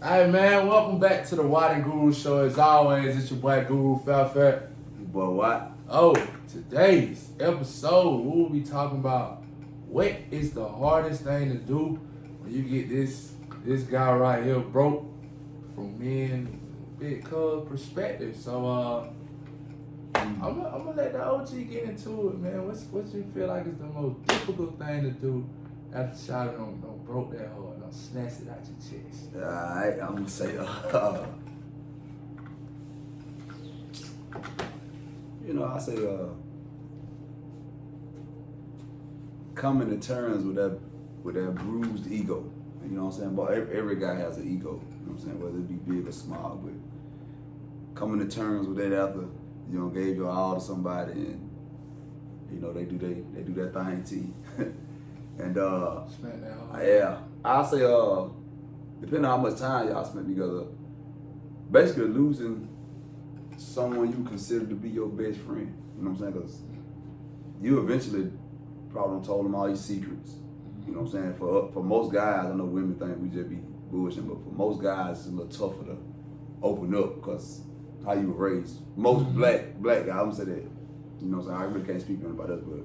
Hey man, welcome back to the Watt&GuruShow. As always, it's your boy Guru Falfat. Your boy Watt. Oh, today's episode, we'll be talking about what is the hardest thing to do when you get this guy right here broke from men big cuz perspective. So I'm gonna let the OG get into it, man. What you feel like is the most difficult thing to do after shot don't broke that hard, don't snatch it out your chest? Alright, I'm gonna say, I say, coming to terms with that bruised ego. You know what I'm saying? But every guy has an ego. You know what I'm saying? Whether it be big or small, but coming to terms with that after gave your all to somebody, and they do that thing to you. And Smack that hard. yeah, I'll say depending on how much time y'all spent together, basically losing someone you consider to be your best friend. You know what I'm saying? Because you eventually probably done told them all your secrets. You know what I'm saying? For most guys, I know women think we just be bullshitting, but for most guys, it's a little tougher to open up because how you were raised. Most black guys, I'm gonna say that. You know what I'm saying? I really can't speak for anybody else, but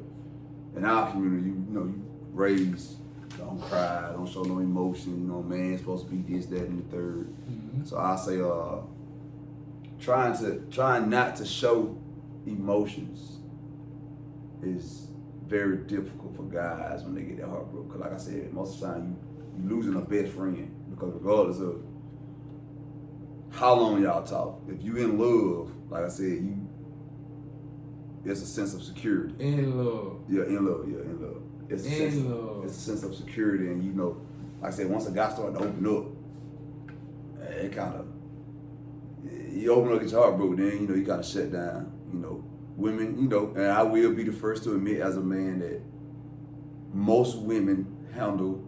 in our community, you raised, don't cry, don't show no emotion. Man's supposed to be this, that, and the third. So I say, trying not to show emotions is very difficult for guys when they get their heart broke. Cause like I said, most of the time you losing a best friend, because regardless of how long y'all talk, if you in love, like I said, it's a sense of security. In love. Yeah, in love. It's a sense of security, and like I said, once a guy starts to open up, it kind of, you open up, get your heart broke, then you kind of shut down. Women, and I will be the first to admit as a man that most women handle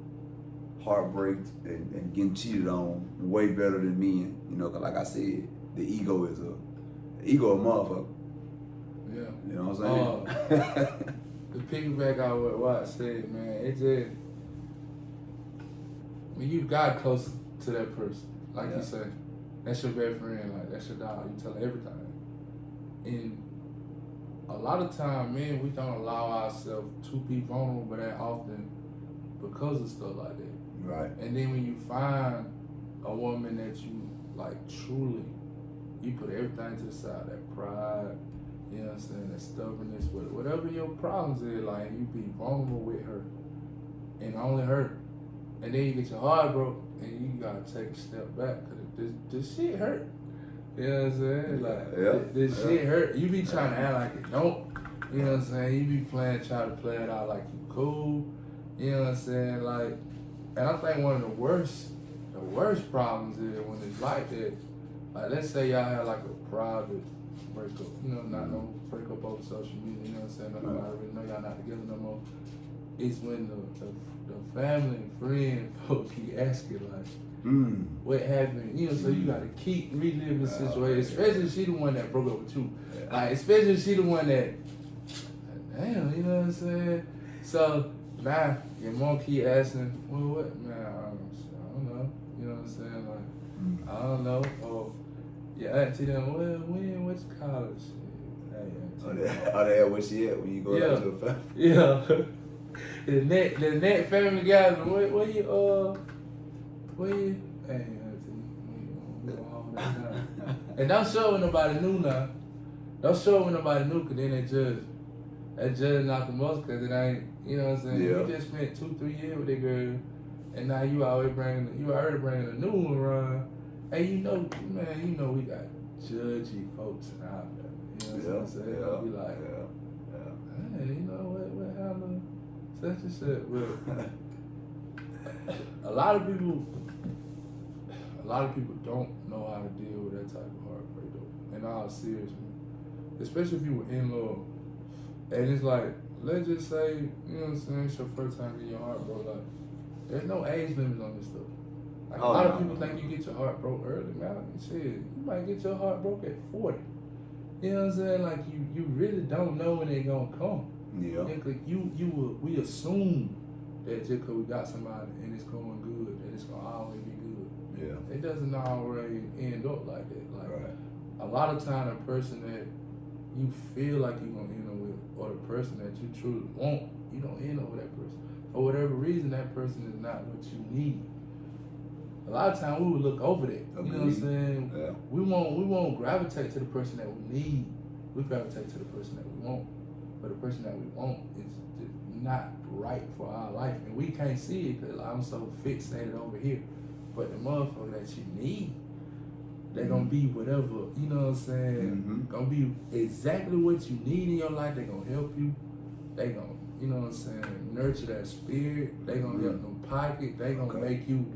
heartbreak and getting cheated on way better than men. Cause like I said, the ego a motherfucker. Yeah. You know what I'm saying? To piggyback on what Watt said, man, it just, when you got close to that person, like you say, that's your best friend, like that's your dog, you tell her everything. And a lot of time, man, we don't allow ourselves to be vulnerable that often because of stuff like that. Right. And then when you find a woman that you like truly, you put everything to the side, that pride, you know what I'm saying, that stubbornness, whatever your problems is, like you be vulnerable with her and only her. And then you get your heart broke and you gotta take a step back because this shit hurt. You know what I'm saying? Like this shit hurt. You be trying to act like it don't. You know what I'm saying? You be trying to play it out like you cool. You know what I'm saying? Like, and I think one of the worst problems is when it's like that. Like, let's say y'all have like a private breakup, not no breakup over social media, you know what I'm saying? Nobody really know y'all not together no more. It's when the family and friend folks keep asking like, what happened? So you gotta keep reliving the situation, especially if she the one that broke up with you. Like, especially if she the one that, damn, you know what I'm saying? So now your mom keep asking, well, what, man? I don't know. You know what I'm saying? Like, I don't know. Or your auntie them, well, when, what's college? Hey, that where she at when you go out to a family? Yeah. The net family guys, where you, hey, auntie, we gonna hold that down. And don't show when nobody knew now. Don't show when nobody knew, cause then that judge not the most, cause it ain't, you know what I'm saying? Yeah. You just spent 2-3 years with that girl, and now you already bringing a new one around. And we got judgy folks in our family. You know what I'm saying? They'll be like, hey, what happened? Such and shit. But a lot of people don't know how to deal with that type of heartbreak though. In all seriousness. Especially if you were in love. And it's like, let's just say, you know what I'm saying, it's your first time getting your heart broke. Like, there's no age limit on this stuff. Like, a lot of people think you get your heart broke early, man. Shit, you might get your heart broke at 40. You know what I'm saying? Like, you really don't know when they're gonna come. Yeah. We assume that just because we got somebody and it's going good, that it's gonna always be good. Yeah. It doesn't always end up like that. Like Right. a lot of time, the person that you feel like you're gonna end up with, or the person that you truly want, you don't end up with that person. For whatever reason, that person is not what you need. A lot of times we would look over that. You know what I'm saying? Yeah. We won't gravitate to the person that we need. We gravitate to the person that we want. But the person that we want is just not right for our life. And we can't see it because I'm so fixated over here. But the motherfucker that you need, they're gonna be whatever, you know what I'm saying? Gonna be exactly what you need in your life. They're gonna help you. They gonna, you know what I'm saying, nurture that spirit. They gonna help them pocket. They gonna make you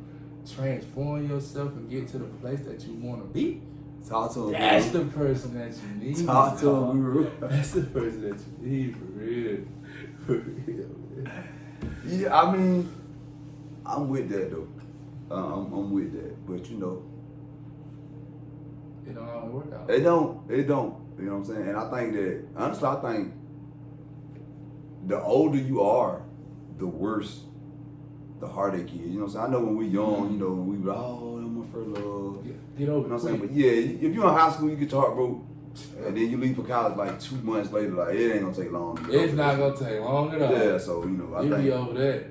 transform yourself and get to the place that you wanna be. Talk to him. That's the person that you need. Talk to him, Guru. That's the person that you need, for real. For real, man. Yeah, I mean, I'm with that though. I'm with that, but you know, It don't always work out. it don't. You know what I'm saying? And I think that honestly, I think the older you are, the worse the heartache is. You know what I'm saying? I know when we young, you know, when we be like, oh, I'm my first love. Get over it. You know what I'm saying? But yeah, if you're in high school, you get your heart broke, and then you leave for college like 2 months later, like it ain't gonna take long. To It's not gonna take long at all. Yeah, so you know, I You think. be over that.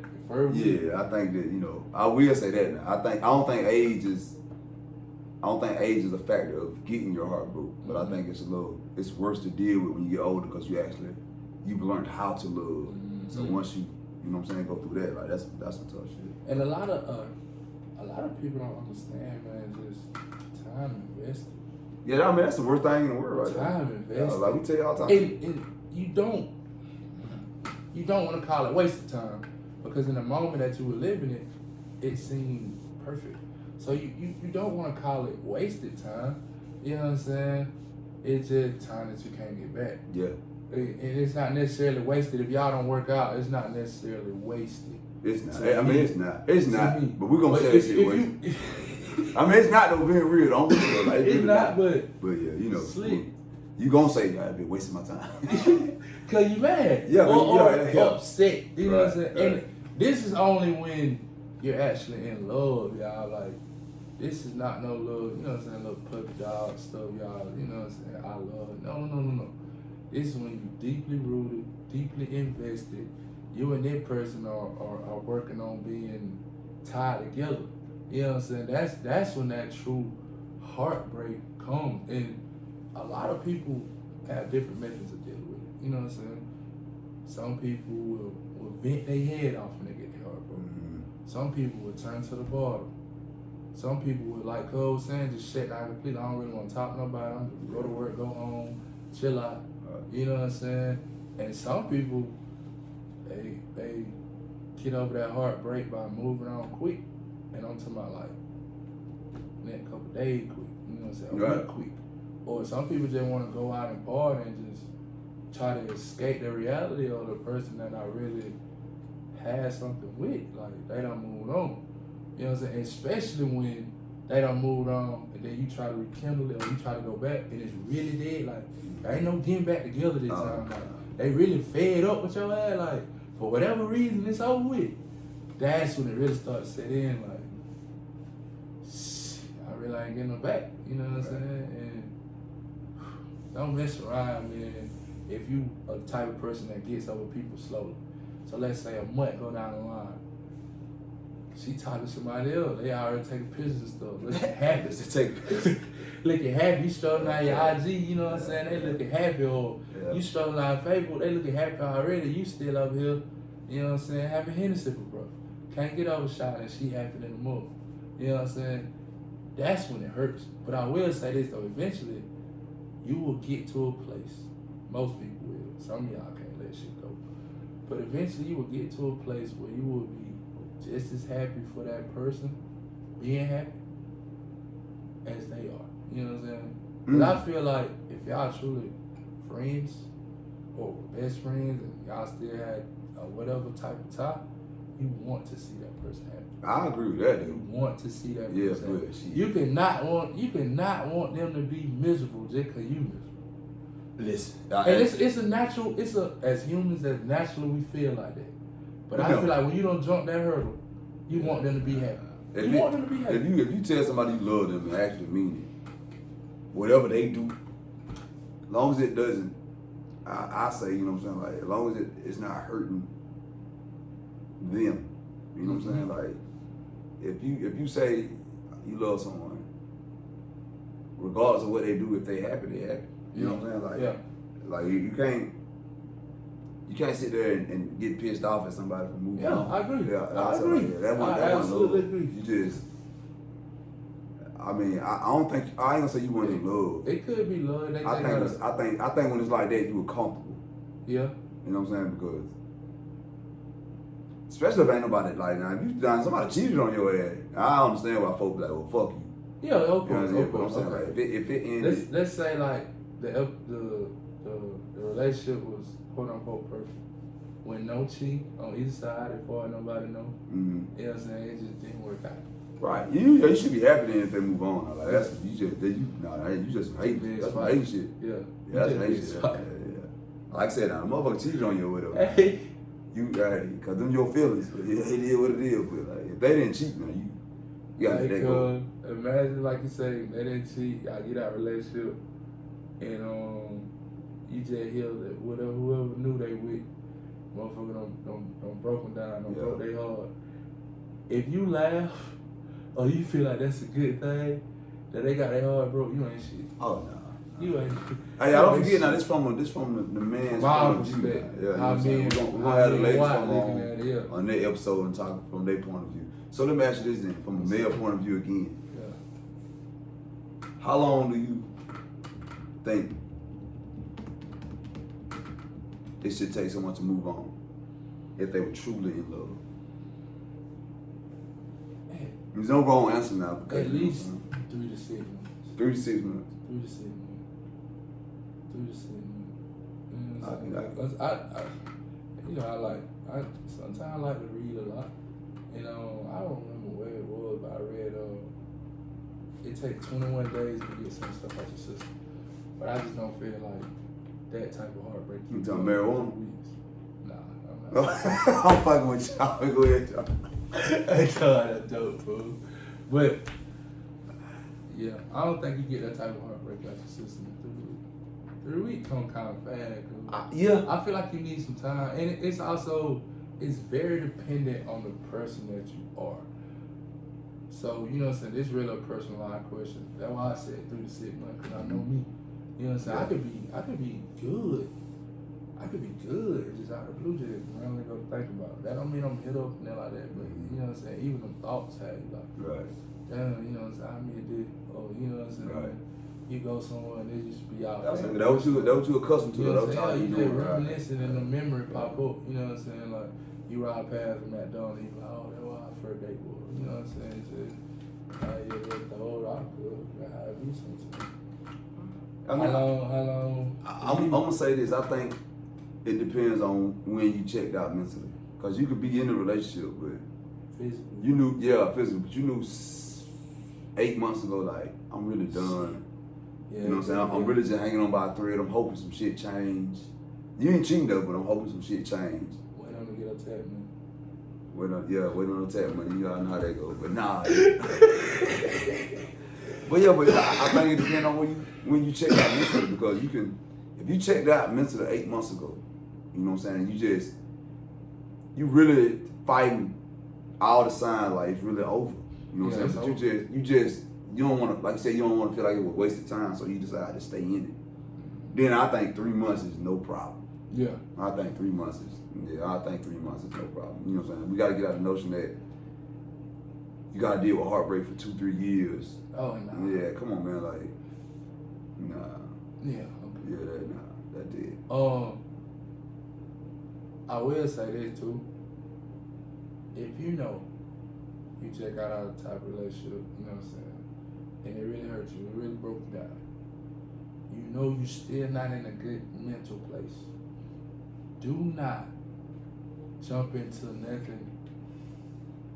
Yeah, I think that, you know, I will say that now. I don't think age is a factor of getting your heart broke, but I think it's worse to deal with when you get older because you've learned how to love. So once you know what I'm saying, go through that, like that's some tough shit. And a lot of people don't understand, man, just time invested. Yeah, I mean that's the worst thing in the world right now. Time invested. Yeah, like we tell you all the time. And you don't want to call it wasted time, because in the moment that you were living it, it seemed perfect. So you don't want to call it wasted time. You know what I'm saying? It's just time that you can't get back. Yeah. And it's not necessarily wasted. If y'all don't work out, it's not necessarily wasted. It's not. I mean, it's not. It's not. me. But we're gonna say shit wasted. I mean, it's not though. Being real, don't be real. Like, It's really not, but yeah, you know, slick. You gonna say I've been wasting my time. Cause you mad. Yeah, or yeah. upset. You know what I'm saying? Right. And this is only when you're actually in love, y'all. Like, this is not no little, you know what I'm saying, little puppy dog stuff, y'all. You know what I'm saying? I love. No. This is when you deeply rooted, deeply invested. You and that person are working on being tied together. You know what I'm saying? That's when that true heartbreak comes. And a lot of people have different methods of dealing with it. You know what I'm saying? Some people will vent their head off when they get their heart broken. Some people will turn to the bottom. Some people will, like Cole was saying, just shut down completely. I don't really want to talk to nobody. I'm just go to work, go home, chill out. You know what I'm saying? And some people, they get over that heartbreak by moving on quick. And I'm talking about like next couple days quick. You know what I'm saying? A week quick. Or some people just want to go out and party and just try to escape the reality of the person that I really had something with. Like, they done moved on. You know what I'm saying? Especially when they done moved on and then you try to rekindle it or you try to go back and it's really dead. Like, there ain't no getting back together this time. Like, they really fed up with your ass. Like, for whatever reason, it's over with. That's when it really starts to set in. Like, I really ain't getting them back. You know what I'm saying? And don't mess around, man. If you are the type of person that gets over people slowly. So let's say a month go down the line. She talking to somebody else. They already taking pictures and stuff. Looking happy. to take pictures. Looking happy. You strolling out your IG, you know what I'm saying? They looking happy. Or you strolling out Facebook, they looking happy already. You still up here, you know what I'm saying, having Hennessy for bro. Can't get overshot and she happy in the mood. You know what I'm saying? That's when it hurts. But I will say this though, eventually you will get to a place. Most people will. Some of y'all can't let shit go. But eventually you will get to a place where you will be just as happy for that person being happy as they are. You know what I'm saying? But I feel like if y'all truly friends or best friends and y'all still had whatever type of tie, you want to see that person happy. I agree with that, You dude. want to see that person happy. Yeah, You cannot want them to be miserable just because you miserable. Listen, And as humans, that naturally we feel like that. But I feel like when you don't jump that hurdle, you want them to be happy. You want them to be happy. If you tell somebody you love them and actually mean it, whatever they do, as long as it doesn't, I say, you know what I'm saying, like, as long as it's not hurting them, you know what I'm saying, like, if you say you love someone, regardless of what they do, if they happy, they happy. You know what I'm saying, like, like you can't sit there and get pissed off at somebody for moving on. I agree. Yeah, I agree. Like, I absolutely agree. You just, I mean, I don't think I ain't gonna say you weren't in love. It could be love. I think when it's like that, you were comfortable. Yeah. You know what I'm saying? Because especially if ain't nobody like now, if you done somebody cheated on your ass, I understand why folks be like, well, fuck you. Yeah, okay. You know what I'm saying? But I'm saying, like, if it ended, let's say like the relationship was quote unquote perfect. When no cheat on either side, as far as nobody know. mm-hmm. You know what I'm saying? It just didn't work out. Right. You should be happy then if they move on. Like that's you just hate. That's my hate shit. Yeah. That's hate shit. Yeah. Like I said, now, the motherfucker cheated on you or whatever. Hey. You cause them your feelings. It is what it is. But like, if they didn't cheat, man, you gotta let that go. Imagine, like you say, they didn't cheat. Y'all get out relationship, and you just hear that whoever knew they with, motherfucker don't broke them down, don't broke they heart. If you laugh or you feel like that's a good thing, that they got their heart broke, you ain't shit. Oh no. You ain't. Hey, I don't forget now. This from the man's point of view. Yeah, how we're gonna have the ladies come on their episode and talk from their point of view. So let me ask you this then, from a male point of view again. Yeah. How long do you think it should take someone to move on if they were truly in love? There's no wrong answer now. At least 3 to 6 months. 3 to 6 months. 3 to 6 months. 3 to 6 months. Sometimes I like to read a lot. You know, I don't remember where it was, but I read it takes 21 days to get some stuff out your system. But I just don't feel like that type of heartbreak. You talking marijuana? Nah, I'm not. I'm fucking with y'all. Go ahead, y'all. I thought that dope, fool. But yeah, I don't think you get that type of heartbreak out your system in 3 weeks. 3 weeks come kind of fast. Yeah. I feel like you need some time, and it's very dependent on the person that you are. So you know what I'm saying. This really a personalized question. That's why I said 3 to 6 months, because I know me. You know what I'm saying. I could be good. I could be good, just out of the blue, just randomly go think about it. That don't mean I'm hit up and like that, but you know what I'm saying, even them thoughts have you like, right. Damn, you know what I'm saying, I mean this, or you know what I'm saying, right. You go somewhere and they just be out there. That was you accustomed to. You know what I'm saying, you just reminiscing and the memory pop up, you know what I'm saying, like, you ride past a McDonald's, you be like, oh, that's what our first date was, you know what I'm saying, just, the old I could, I be sometimes. How long? I'm gonna say this. I think it depends on when you checked out mentally, because you could be in a relationship, but physically. You knew, physically, but you knew 8 months ago, like, I'm really done. Yeah, you know what I'm saying? I'm really just hanging on by a thread. I'm hoping some shit change. You ain't cheating though, but I'm hoping some shit change. Wait on to get attacked, man. Wait on attack money. You all know how that goes, but nah. But I think it depends on when you check out mentally, because if you checked out mentally 8 months ago, you know what I'm saying, you really fighting all the signs like it's really over. You know what I'm saying? But you don't want to, like you said, you don't want to feel like it was wasted time, so you decide to stay in it. Then I think 3 months is no problem. Yeah. I think 3 months is no problem. You know what I'm saying? We got to get out of the notion that you got to deal with heartbreak for 2-3 years. Oh, no. Yeah, come on, man. Like, nah. Yeah. Okay. Yeah, that did. I will say this too. If you know you check out a type of relationship, you know what I'm saying, and it really hurt you, it really broke you down, you know you're still not in a good mental place, do not jump into nothing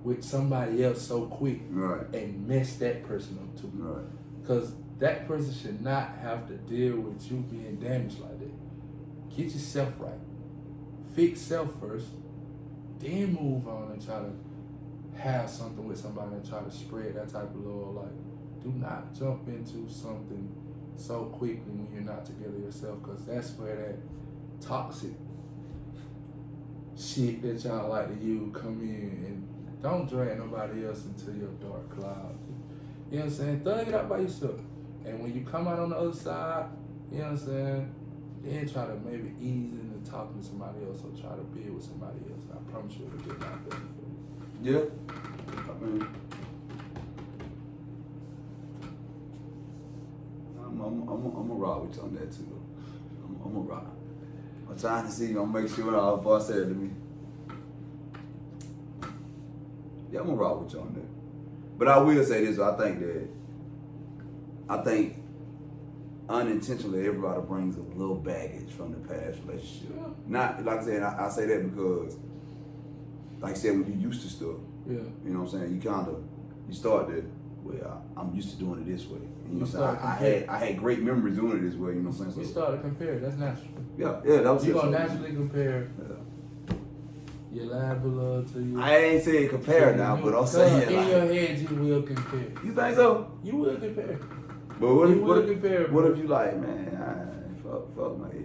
with somebody else so quick, right, and mess that person up too. Right. Because that person should not have to deal with you being damaged like that. Get yourself right. Fix self first, then move on and try to have something with somebody and try to spread that type of love. Like, do not jump into something so quickly when you're not together yourself, because that's where that toxic shit that y'all like to use come in. And don't drag nobody else into your dark cloud. You know what I'm saying? Thug it out by yourself. And when you come out on the other side, you know what I'm saying, then try to maybe ease into talking to somebody else or try to build with somebody else. I promise you it'll get a lot better for you. Yeah. I mean, I'm gonna rock with you on that too, though. I'm gonna rock. I'm trying to see. I'm gonna make sure what our boss said to me. Yeah, I'm gonna rock with you on that. But I will say this: I think unintentionally everybody brings a little baggage from the past relationship. Yeah. Not like I said. I say that because, like I said, when you used to stuff, Yeah. you know what I'm saying. You start to. Well, I'm used to doing it this way. And, you know what I'm saying? I had great memories doing it this way. You know what I'm saying? You start to compare. That's natural. Yeah, that was You're it. gonna naturally compare your lab to you. I ain't saying compare now, but I'm saying in like, your head you will compare. You think so? You will compare. But what What if you like, man, fuck my ex?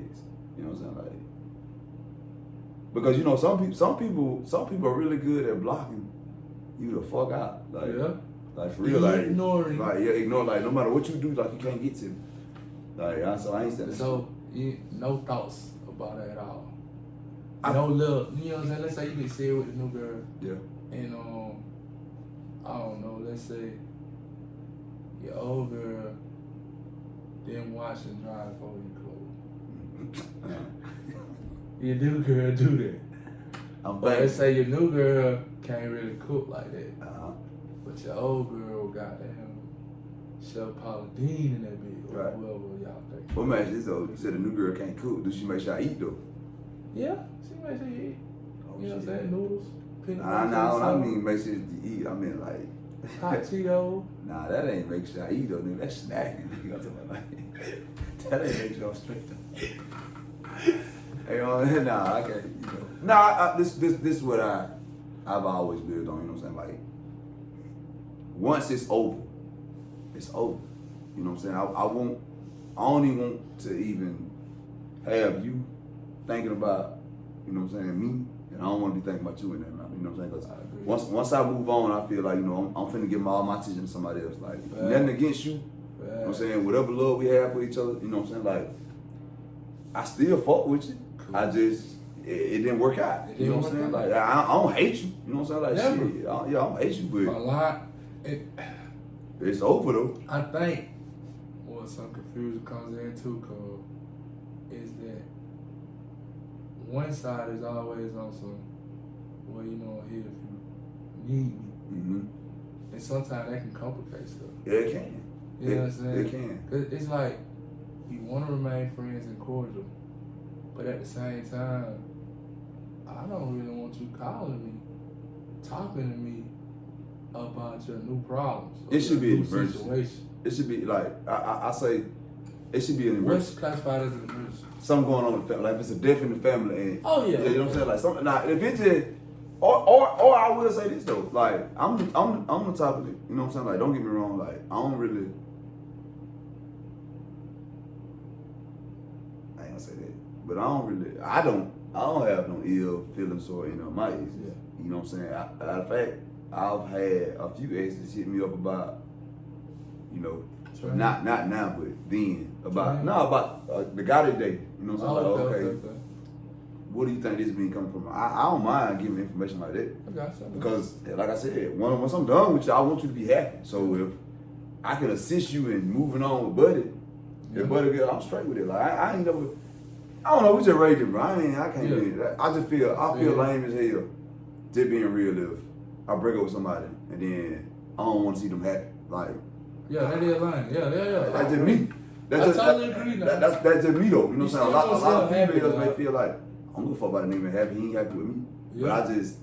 You know what I'm saying? Like, because you know some people are really good at blocking you the fuck out. Like, yeah. Like for real, like ignoring. Like ignore. Like no matter what you do, like you can't get to me. Like I ain't saying. So no thoughts about it at all. No love. You know what I'm saying? Let's say you get serious with the new girl. Yeah. And I don't know. Let's say your old girl didn't wash and dry before you clothes. Your new girl do that. But let's say your new girl can't really cook like that. But your old girl got Chef Paula Dean in that bitch, or whoever y'all think. What match this though? You said the new girl can't cook. Does she make sure I eat though? Yeah, she makes sure you eat. You know what I'm saying? Noodles. I mean make sure you eat. I mean like hot Cheetos. Nah, that ain't make sure I eat though, nigga. That's snacking. Nigga. I'm talking about like that ain't make sure I'm straight though. Hey, nah, I can't. You know. Nah, this is what I've always lived on. You know what I'm saying? Like. Once it's over, it's over. You know what I'm saying? I don't even want to even have you thinking about, you know what I'm saying, me, and I don't want to be thinking about you in that. You know what I'm saying? Because once I move on, I feel like, you know, I'm finna give all my attention to somebody else. Like, nothing against you. You know what I'm saying? Whatever love we have for each other, you know what I'm saying? Like, I still fuck with you. Cool. I just, it didn't work out. You know what I'm saying? Like, I don't hate you. You know what I'm saying? Like, shit, I don't hate you, but. A lot. It's over though. I think what some confusion comes in too, Cole, is that one side is always on some, well, you know, here if you need me. Mm-hmm. And sometimes that can complicate stuff. Yeah, it can. You know what I'm saying? It can. It's like you want to remain friends and cordial, but at the same time, I don't really want you calling me, talking to me about your new problems. It should be an emergency. Situation. It should be like I say, it should be an emergency. What's classified as an emergency? Something going on in the family, like if it's a death in the family, and oh yeah, you know what I'm saying, like something. Now if it's just, or I will say this though, like I'm on top of it. You know what I'm saying? Like don't get me wrong, like I ain't gonna say that, but I don't have no ill feelings or my exes. Yeah. You know what I'm saying? Matter of fact, I've had a few exes hit me up about, not now, but then about the guy today. You know what I'm saying? Okay. What do you think this been coming from? I don't mind giving information like that. I got you. Because, like I said, once I'm done with you, I want you to be happy. So if I can assist you in moving on with Buddy, if Buddy good, I'm straight with it. Like I ain't never. I don't know. We just raised it, bro. I can't. Yeah. I just feel lame as hell. Just being real, if I break up with somebody and then I don't want to see them happy, like. Yeah, that is lame. Yeah. That's just me. I totally agree. That's just me though. You know what I'm saying? A lot of females may feel like I'm gonna fuck about a nigga happy. He ain't happy with me. Yeah. But I just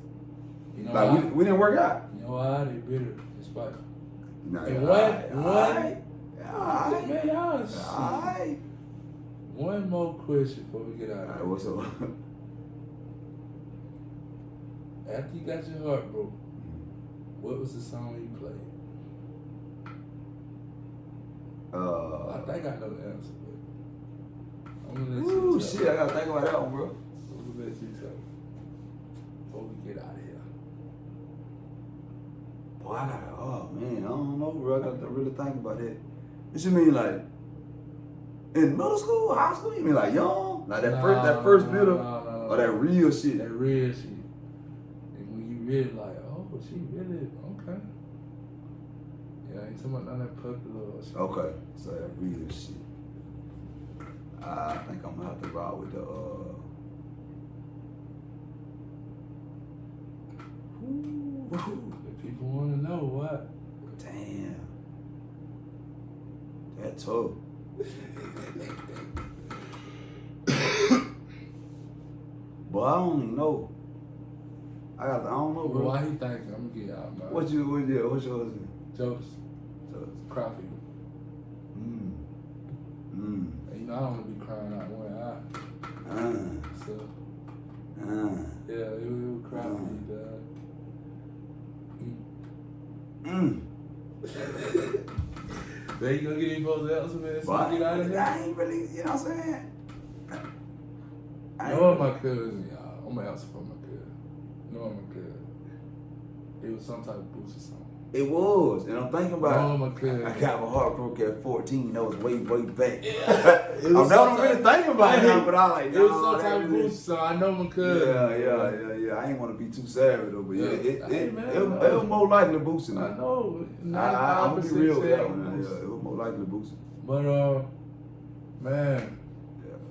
we didn't work out. You know why? They bitter. It's spite. Nah, and one more question before we get out of here. Alright, what's up? After you got your heart broke, What was the song you played? I think I know the answer, but I'm gonna let you Ooh, tell. shit, I gotta think about that one, bro. I'm gonna let you tell before we get out of here. Boy, I gotta, oh man, I don't know, bro. I gotta really think about that. What you mean, like, in middle school, high school? You mean like young? Like that first bit of, or that real shit? That real shit. And when you really like, oh, she really, okay. Yeah, ain't talking about none of that puppy little shit. Okay, so that real shit. I think I'm gonna have to ride with the, If people want to know what. damn. That tough. But I don't even know. I don't know, bro. Well, why he thinking? I'm gonna get out, man. What's yours? Jokes. Crappie. And you know I don't want to be crying out one eye. So yeah, it was crappie, dog. There you gonna get any folks else, man? So get out of here. I ain't really, you know what I'm saying? No, my cousin, y'all. I'm gonna answer for my cousin. No, my cousin. It was some type of booster song. It was, and I'm thinking about No, my cousin. I got my heart broke at 14. That was way back. Yeah. I'm not really thinking about it now, but I like, it was some type of booster song. I know my cousin. Yeah. I ain't want to be too savage though, but it was more likely boosting. I know. I'm gonna be real with that one. Boost. Yeah, it was more likely boosting. But man,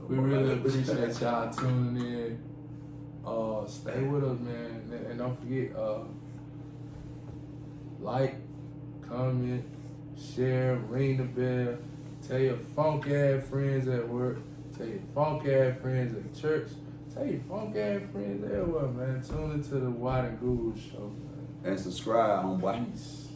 we really appreciate y'all tuning in. Stay with us, man, and don't forget, like, comment, share, ring the bell, tell your funk ass friends at work, tell your funk ass friends at church, tell your funk ass friends everywhere, man. Tune into the Watt&GuruShow, man. And subscribe, homeboy. Peace.